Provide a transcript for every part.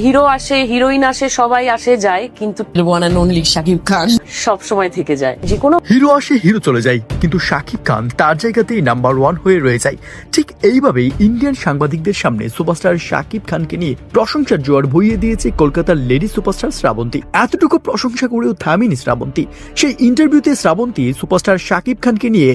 Hero আসে, heroine আসে, সবাই আসে যায়, কিন্তু one and only Shakib Khan সব সময় থেকে যায়। যে কোনো হিরো আসে, হিরো চলে যায়, কিন্তু শাকিব খান তার জায়গাতেই নাম্বার 1 হয়ে রয়ে যায়। ঠিক এইভাবেই ইন্ডিয়ান সাংবাদিকদের সামনে সুপারস্টার শাকিব খানকে নিয়ে প্রশংসার জোয়ার বইয়ে দিয়েছে কলকাতার লেডি সুপারস্টার শ্রাবন্তী। এতটুকু প্রশংসা করেও থামেনি শ্রাবন্তী। সেই ইন্টারভিউতে শ্রাবন্তী সুপারস্টার শাকিব খানকে নিয়ে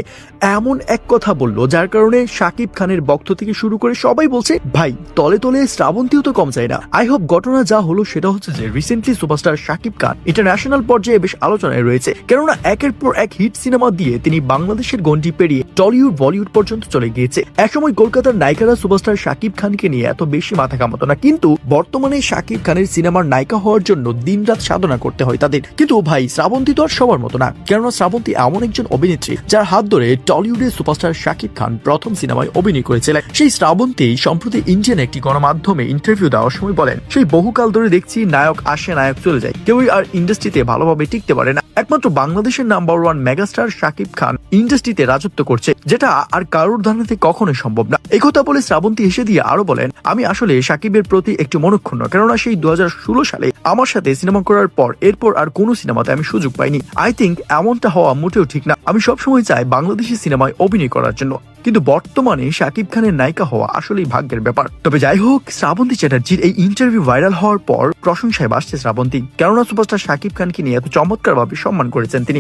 এমন এক কথা বলল, যার কারণে শাকিব খানের বক্ত থেকে শুরু করে সবাই বলছে ভাই তলে তলে শ্রাবন্তীও তো কম যায় না। আই হোপ ঘটনা যা হলো সেটা হচ্ছে যে recently superstar Shakib Khan international পর্যায়ে বেশ আলোচনায় রয়েছে, কেননা একের পর এক হিট সিনেমা দিয়ে তিনি বাংলাদেশের গণ্ডি পেরিয়ে টলিউড বলিউড পর্যন্ত চলে গিয়েছে। একসময় কলকাতার নায়িকারা সুপারস্টার শাকিব খানকে নিয়ে এত বেশি মাথা ঘামাতো না, কিন্তু বর্তমানে শাকিব খানের সিনেমার নায়িকা হওয়ার জন্য দিনরাত সাধনা করতে হয় তাদের। কিন্তু ভাই শ্রাবন্তী তো আর সবার মতো না, কেননা শ্রাবন্তী এমন একজন অভিনেত্রী যার হাত ধরে টলিউডের সুপারস্টার শাকিব খান প্রথম সিনেমায় অভিনয় করেছিলেন। সেই শ্রাবন্তী সম্প্রতি ইন্ডিয়ান একটি গণমাধ্যমে ইন্টারভিউ দেওয়ার সময় বলেন, সেই বহুকাল ধরে দেখছি নায়ক আসে নায়ক চলে যায়, কেউই আর ইন্ডাস্ট্রিতে ভালোভাবে টিকতে পারে না। একমাত্র বাংলাদেশের নাম্বার 1 মেগাস্টার শাকিব খান ইন্ডাস্ট্রিতে রাজত্ব করছে, যেটা আর কারোর ধারণাতে কখনোই সম্ভব না। একথা বলে শ্রাবন্তী হেসে দিয়ে আরো বলেন, আমি আসলে শাকিবের প্রতি একটু মনক্ষুণ্ণ, কেননা সেই 2016 সালে আমার সাথে সিনেমা করার পর এরপর আর কোনো সিনেমাতে আমি সুযোগ পাইনি। আই থিঙ্ক এমনটা হওয়া মোটেও ঠিক না। আমি সবসময় চাই বাংলাদেশি সিনেমায় অভিনয় করার জন্য, কিন্তু বর্তমানে শাকিব খানের নায়িকা হওয়া আসলেই ভাগ্যের ব্যাপার। তবে যাই হোক, শ্রাবন্তী চ্যাটার্জির এই ইন্টারভিউ ভাইরাল হওয়ার পর প্রশংসায় ভাসছে শ্রাবন্তী, কেননা সুপারস্টার শাকিব খানকে নিয়ে এত চমৎকার ভাবে সম্মান করেছেন তিনি।